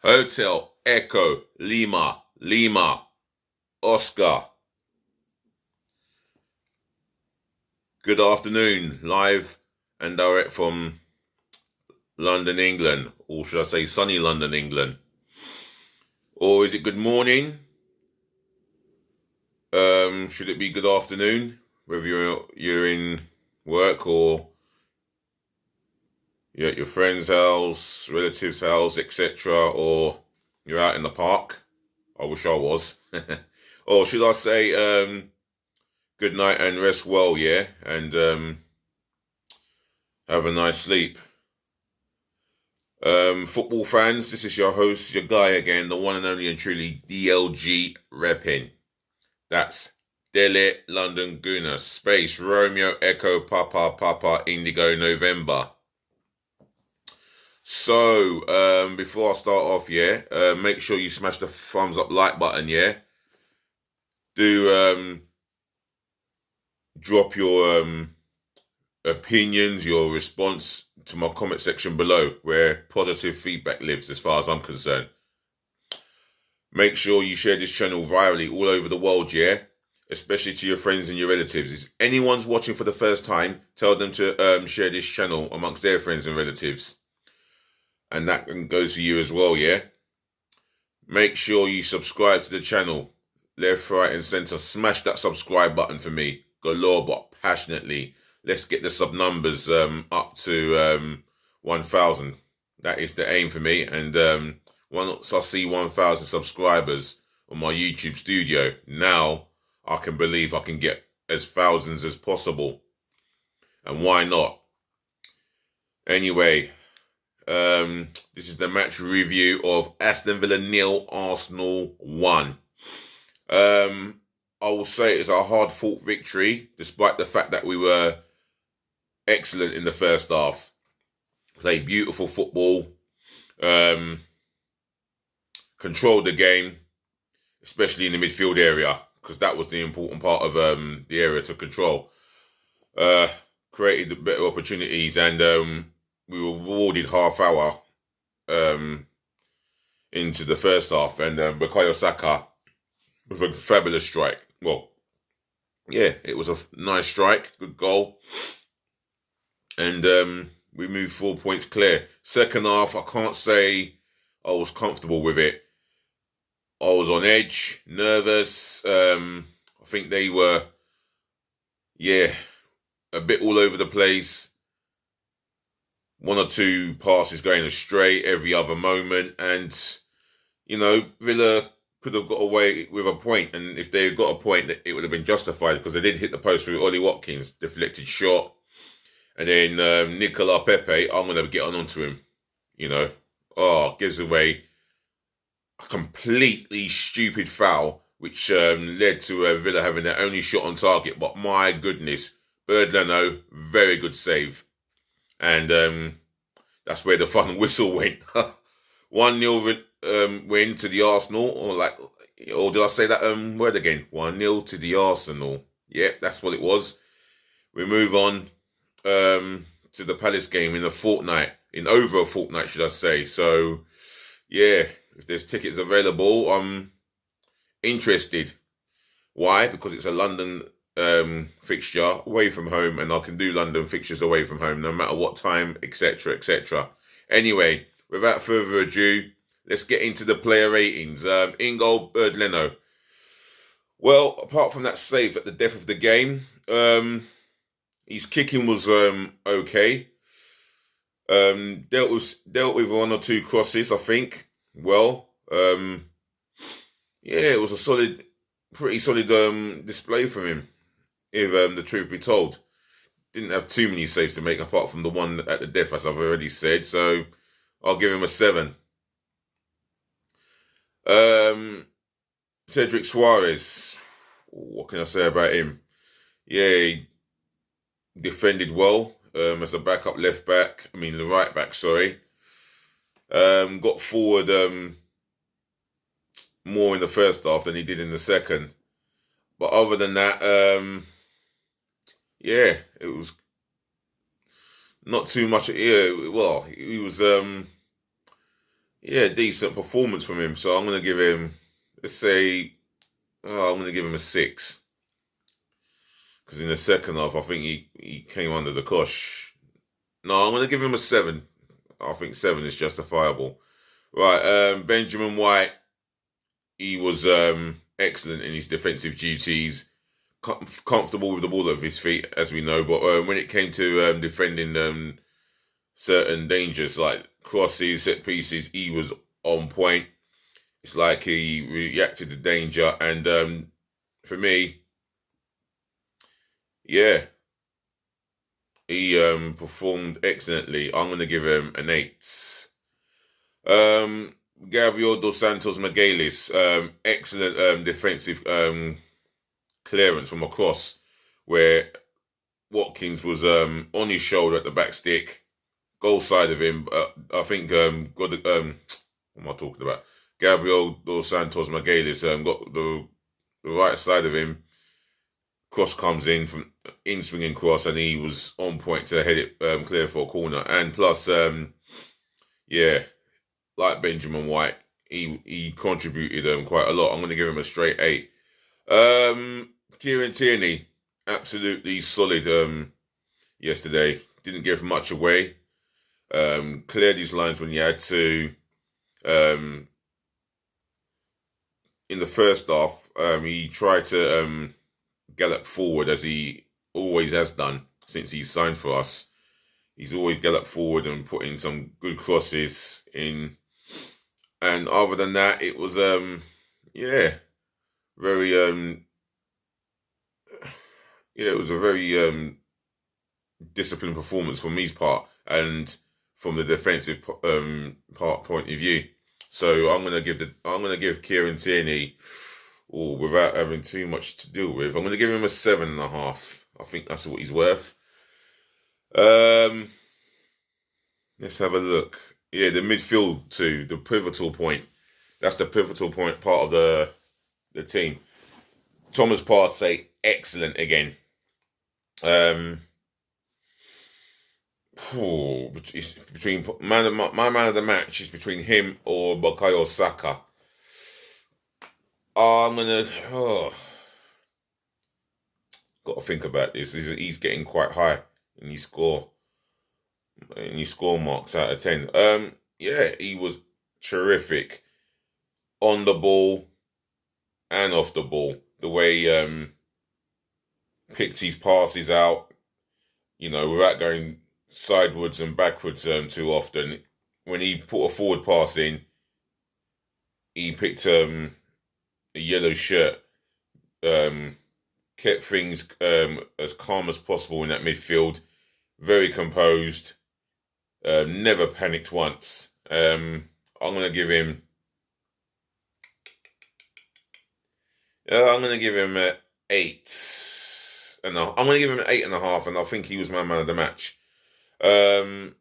Hotel Echo Lima Lima Oscar. Good afternoon, live and direct from London, England, or should I say sunny London, England? Or is it good morning? Should it be good afternoon? Whether you're in work or you're at your friend's house, relative's house, etc., or you're out in the park. I wish I was. Or should I say, good night and rest well, yeah, and have a nice sleep. Football fans, this is your host, your guy again, the one and only and truly DLG repping. That's Delhi London Gooner, Space Romeo Echo Papa Papa Indigo November. So, before I start off, make sure you smash the thumbs up like button, yeah. Do drop your opinions, your response to my comment section below, where positive feedback lives as far as I'm concerned. Make sure you share this channel virally all over the world, yeah? Especially to your friends and your relatives. If anyone's watching for the first time, tell them to share this channel amongst their friends and relatives. And that goes for you as well, yeah? Make sure you subscribe to the channel. Left, right and centre. Smash that subscribe button for me. Galore, but passionately. Let's get the sub numbers up to 1,000. That is the aim for me. And once I see 1,000 subscribers on my YouTube studio, now I can believe I can get as thousands as possible. And why not? Anyway, this is the match review of Aston Villa 0, Arsenal 1. I will say it's a hard-fought victory, despite the fact that we were excellent in the first half. Played beautiful football, controlled the game, especially in the midfield area, because that was the important part of the area to control. Created better opportunities, and we were rewarded half hour into the first half, and Bukayo Saka with a fabulous strike. Well, yeah, it was a nice strike, good goal, and we moved 4 points clear. Second half, I can't say I was comfortable with it. I was on edge, nervous. I think they were, a bit all over the place. One or two passes going astray every other moment. And, Villa could have got away with a point. And if they had got a point, it would have been justified, because they did hit the post with Ollie Watkins, deflected shot. And then Nicola Pepe, I'm going to get onto him, gives away a completely stupid foul, which led to Villa having their only shot on target. But my goodness, Bird Leno, very good save. And that's where the final whistle went. 1-0 win to the Arsenal, or did I say that word again? 1-0 to the Arsenal. Yep, that's what it was. We move on to the Palace game in over a fortnight, should I say. So, yeah, if there's tickets available, I'm interested. Why? Because it's a London fixture away from home, and I can do London fixtures away from home no matter what time, etc., etc. Anyway, without further ado, let's get into the player ratings. In goal, Bird Leno. Well, apart from that save at the death of the game, his kicking was okay. Dealt with one or two crosses, I think. Well, it was a pretty solid display from him, if the truth be told. Didn't have too many saves to make, apart from the one at the death, as I've already said. So I'll give him a 7. Cedric Suarez, what can I say about him? Yeah, he defended well as a backup the right back, sorry. Got forward more in the first half than he did in the second. But other than that, it was not too much. Yeah, well, he was yeah, decent performance from him. So I'm gonna give him, let's say, I'm gonna give him a 6 because in the second half I think he came under the cosh. No, I'm gonna give him a 7. I think 7 is justifiable. Right, Benjamin White, he was excellent in his defensive duties, comfortable with the ball at his feet, as we know. But when it came to defending certain dangers like crosses, set pieces, he was on point. It's like he reacted to danger, and for me, yeah, he performed excellently. I'm going to give him an 8. Um, Gabriel dos Santos Miguelis, excellent defensive clearance from across, where Watkins was on his shoulder at the back stick, goal side of him. I think what am I talking about? Gabriel dos Santos Miguelis got the right side of him. Cross comes in from in swinging cross, and he was on point to head it clear for a corner. And plus, yeah, like Benjamin White, he contributed quite a lot. I'm going to give him a straight 8. Kieran Tierney, absolutely solid yesterday. Didn't give much away. Cleared his lines when he had to. In the first half, he tried to gallop forward as he always has done since he's signed for us. He's always galloped forward and put in some good crosses in. And other than that, it was yeah, very yeah, it was a very disciplined performance from his part and from the defensive part point of view. So I'm gonna give Kieran Tierney, without having too much to deal with, I'm gonna give him a 7.5. I think that's what he's worth. Let's have a look. Yeah, the midfield too, the pivotal point. That's the pivotal point part of the team. Thomas Partey, excellent again. It's between my man of the match is between him or Bukayo Saka. I'm gonna got to think about this. He's getting quite high in his score marks out of 10. Yeah, he was terrific on the ball and off the ball. The way he picked his passes out, without going sideways and backwards too often. When he put a forward pass in, he picked a yellow shirt, kept things as calm as possible in that midfield, very composed, never panicked once. I'm gonna give him. I'm gonna give him an 8. And I'm gonna give him an 8.5, and I think he was my man of the match. But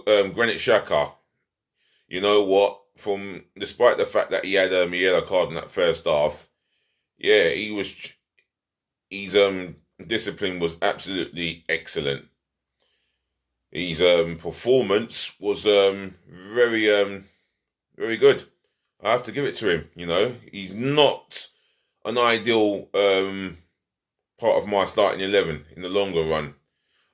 Granit Xhaka, you know what? Despite the fact that he had a yellow card in that first half, yeah, his discipline was absolutely excellent. His performance was very good. I have to give it to him. He's not an ideal part of my starting 11 in the longer run.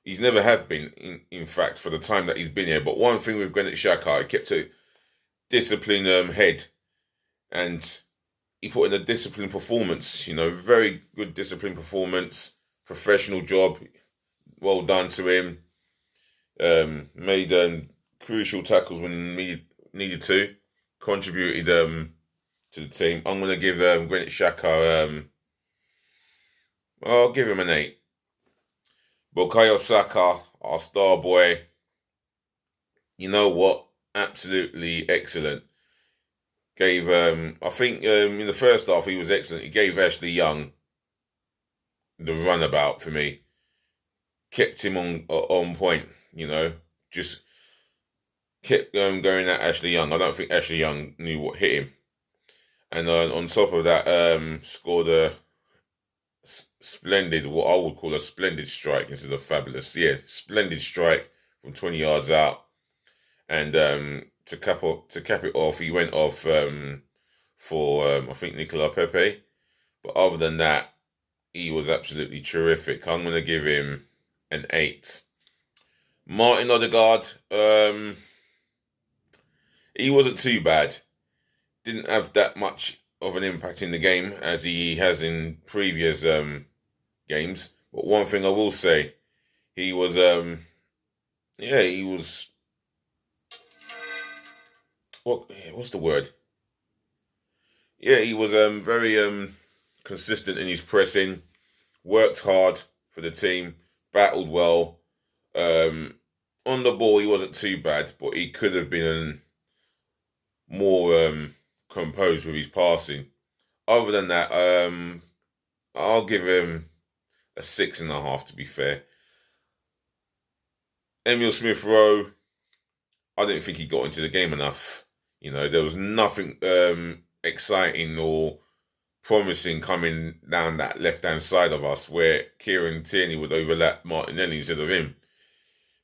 He's never have been, in fact, for the time that he's been here. But one thing with Granit Xhaka, he kept a disciplined head, and he put in a disciplined performance. Very good disciplined performance, professional job. Well done to him. Made crucial tackles when needed to. Contributed to the team. I'm going to give Granit Xhaka. I'll give him an 8. Bukayo Saka, our star boy, you know what? Absolutely excellent. Gave, I think in the first half he was excellent. He gave Ashley Young the runabout for me. Kept him on point, just kept going at Ashley Young. I don't think Ashley Young knew what hit him. And on top of that, scored a splendid, what I would call a splendid strike instead of fabulous. Yeah, splendid strike from 20 yards out. And to cap it off, he went off for I think Nicola Pepe. But other than that, he was absolutely terrific. I'm going to give him an 8. Martin Odegaard, he wasn't too bad. Didn't have that much of an impact in the game as he has in previous games. But one thing I will say, he was he was what's the word? Yeah, he was very consistent in his pressing, worked hard for the team, battled well. On the ball, he wasn't too bad, but he could have been more composed with his passing. Other than that, I'll give him a 6.5 to be fair. Emil Smith Rowe, I didn't think he got into the game enough. There was nothing exciting or promising coming down that left-hand side of us where Kieran Tierney would overlap Martinelli instead of him.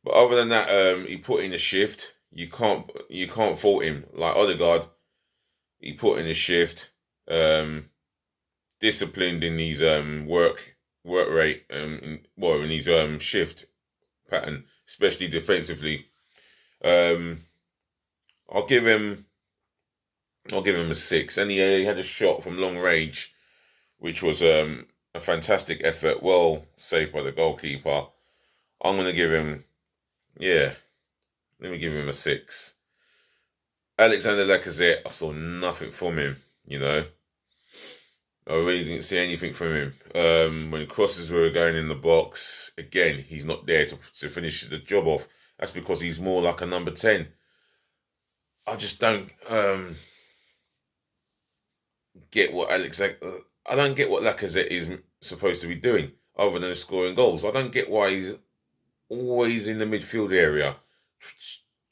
But other than that, he put in a shift. You can't fault him. Like Odegaard, he put in a shift. Disciplined in his work rate, in his shift pattern, especially defensively. I'll give him a 6. And he had a shot from long range, which was a fantastic effort, well saved by the goalkeeper. I'm going to give him, let me give him a 6. Alexander Lacazette, I saw nothing from him, I really didn't see anything from him. When crosses were going in the box, again, he's not there to finish the job off. That's because he's more like a number 10. I just don't get what Lacazette is supposed to be doing other than scoring goals. I don't get why he's always in the midfield area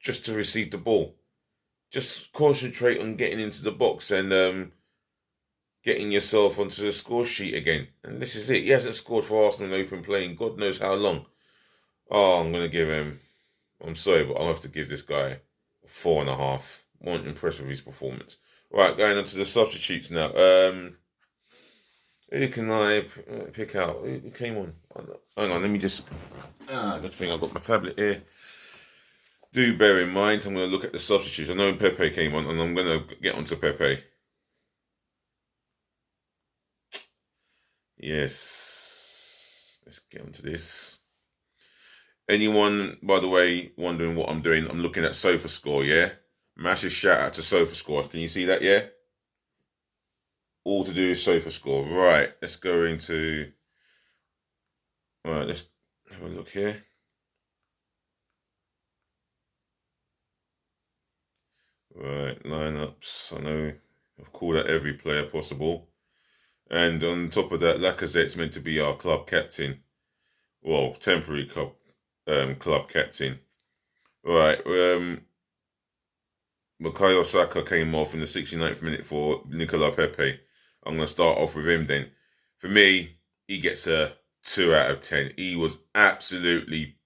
just to receive the ball. Just concentrate on getting into the box and getting yourself onto the score sheet again. And this is it. He hasn't scored for Arsenal in open play in God knows how long. Oh, I'm going to give him... I'm sorry, but I'll have to give this guy a 4.5. Wasn't impressed with his performance. Right, going on to the substitutes now. Who can I pick out? Who came on? Hang on, let me just... good thing I've got my tablet here. Do bear in mind, I'm going to look at the substitutes. I know Pepe came on, and I'm going to get onto Pepe. Yes. Let's get onto this. Anyone, by the way, wondering what I'm doing, I'm looking at SofaScore, yeah? Massive shout out to SofaScore. Can you see that, yeah? All to do with SofaScore. Right, let's go into... Right, let's have a look here. Right, lineups. I know I've called out every player possible. And on top of that, Lacazette's meant to be our club captain. Well, temporary club captain. Right, Bukayo Saka came off in the 69th minute for Nicola Pepe. I'm going to start off with him then. For me, he gets a 2 out of 10. He was absolutely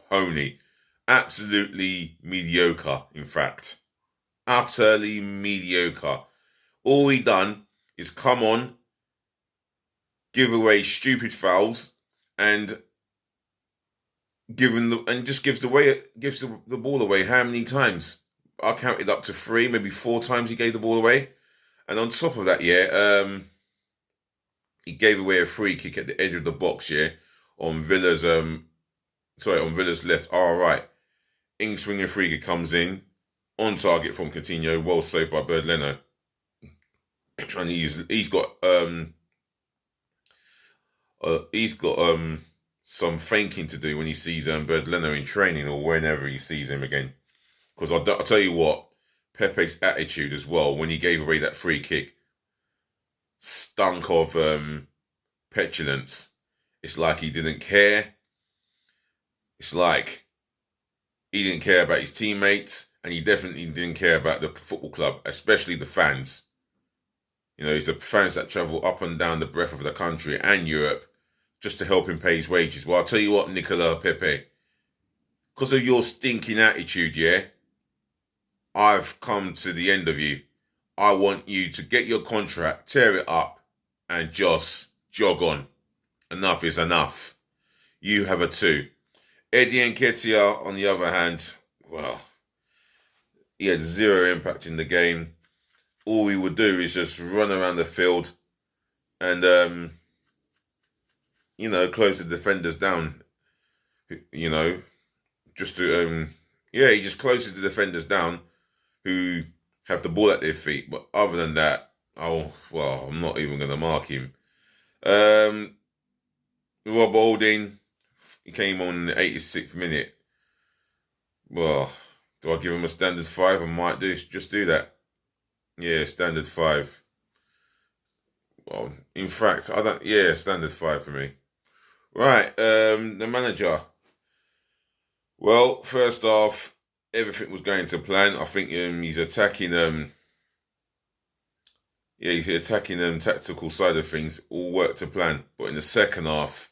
pony. Absolutely mediocre, in fact. Utterly mediocre. All he done is come on, give away stupid fouls, and just gives the ball away how many times? I counted up to 3, maybe 4 times he gave the ball away. And on top of that, he gave away a free kick at the edge of the box, on Villa's left. All right. In swinging free kick comes in, on target from Coutinho, well saved by Bird Leno. And he's got some thinking to do when he sees Bird Leno in training or whenever he sees him again. Because I'll tell you what, Pepe's attitude as well, when he gave away that free kick, stunk of petulance. It's like he didn't care. It's like he didn't care about his teammates, and he definitely didn't care about the football club, especially the fans. It's the fans that travel up and down the breadth of the country and Europe just to help him pay his wages. Well, I'll tell you what, Nicola Pepe, because of your stinking attitude, I've come to the end of you. I want you to get your contract, tear it up, and just jog on. Enough is enough. You have a 2. Eddie Nketiah, on the other hand, well, he had zero impact in the game. All he would do is just run around the field and, close the defenders down. Just to, he just closes the defenders down who have the ball at their feet. But other than that, I'm not even going to mark him. Rob Holding, he came on in the 86th minute. Well, do I give him a standard 5? I might just do that. Yeah, standard 5. Well, in fact, standard 5 for me. Right, the manager. Well, first off, everything was going to plan. I think he's attacking tactical side of things. All worked to plan. But in the second half,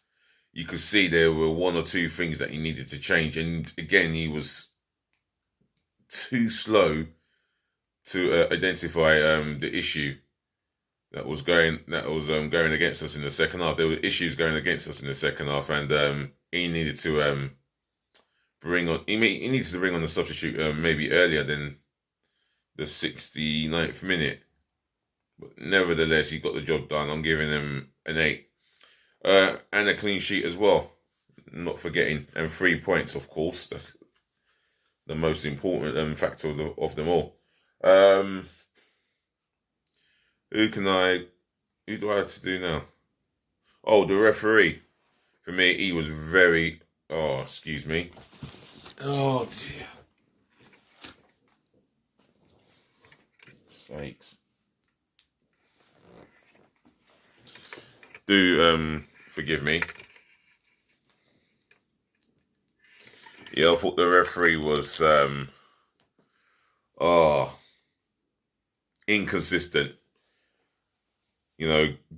you could see there were 1 or 2 things that he needed to change. And again, he was too slow to identify the issue that was going against us in the second half. There were issues going against us in the second half, and he needed to bring on the substitute maybe earlier than the 69th minute. But nevertheless, he got the job done. I'm giving him an 8. And a clean sheet as well, not forgetting, and 3 points, of course. That's the most important factor of them all. Who do I have to do now? Oh, the referee. For me, he was very... Oh, excuse me. Oh, dear. Sakes. Do forgive me. Yeah, I thought the referee was inconsistent.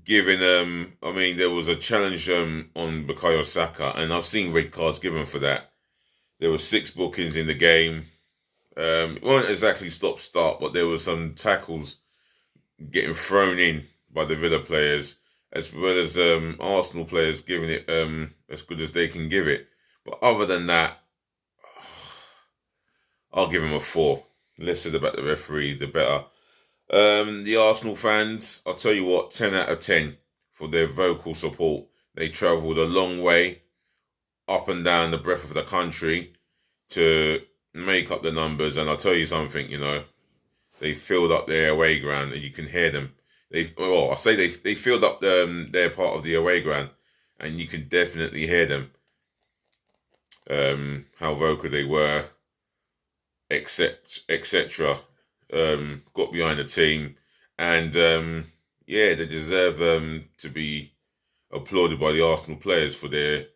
Giving there was a challenge on Bukayo Saka, and I've seen red cards given for that. There were 6 bookings in the game. It wasn't exactly stop-start, but there were some tackles getting thrown in by the Villa players, as well as Arsenal players giving it as good as they can give it. But other than that, I'll give him a 4. Less said about the referee, the better. The Arsenal fans, I'll tell you what, 10 out of 10 for their vocal support. They travelled a long way up and down the breadth of the country to make up the numbers. And I'll tell you something, they filled up their away ground, and you can hear them. They filled up their part of the away ground, and you can definitely hear them. How vocal they were, etc. Got behind the team, and they deserve to be applauded by the Arsenal players for their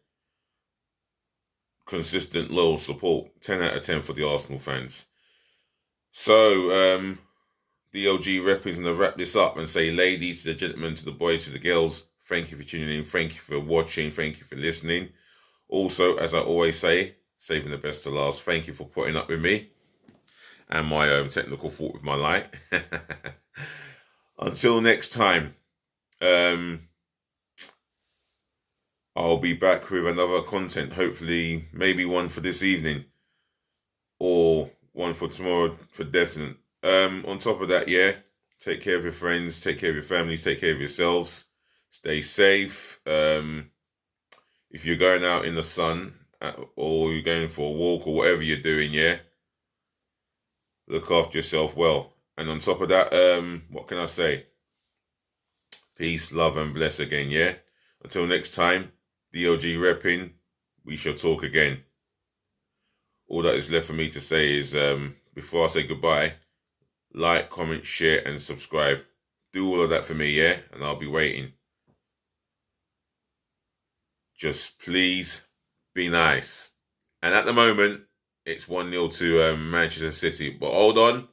consistent, loyal support. 10 out of 10 for the Arsenal fans. So, DLG Rep is going to wrap this up and say, ladies, to the gentlemen, to the boys, to the girls, thank you for tuning in, thank you for watching, thank you for listening. Also, as I always say, saving the best to last, thank you for putting up with me and my technical fault with my light. Until next time, I'll be back with another content, hopefully maybe one for this evening or one for tomorrow for definite. On top of that, take care of your friends, take care of your families, take care of yourselves, stay safe. If you're going out in the sun or you're going for a walk or whatever you're doing, look after yourself well. And on top of that, what can I say? Peace, love, and bless again, Until next time, DLG repping, we shall talk again. All that is left for me to say is, before I say goodbye, like, comment, share, and subscribe. Do all of that for me, and I'll be waiting. Just please be nice. And at the moment, it's 1-0 to Manchester City. But hold on.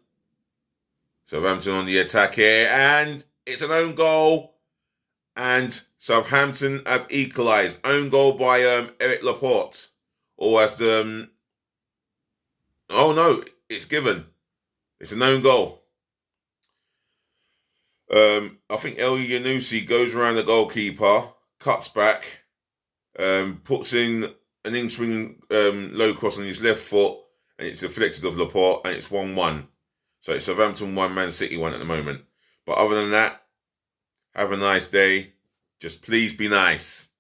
Southampton on the attack here. And it's an own goal. And Southampton have equalised. Own goal by Eric Laporte. Or as the... oh no, it's given. It's a known goal. I think El Yanusi goes around the goalkeeper, cuts back, puts in an in-swing low cross on his left foot, and it's deflected off Laporte, and it's 1-1. So it's Southampton 1, Man City 1 at the moment. But other than that, have a nice day. Just please be nice.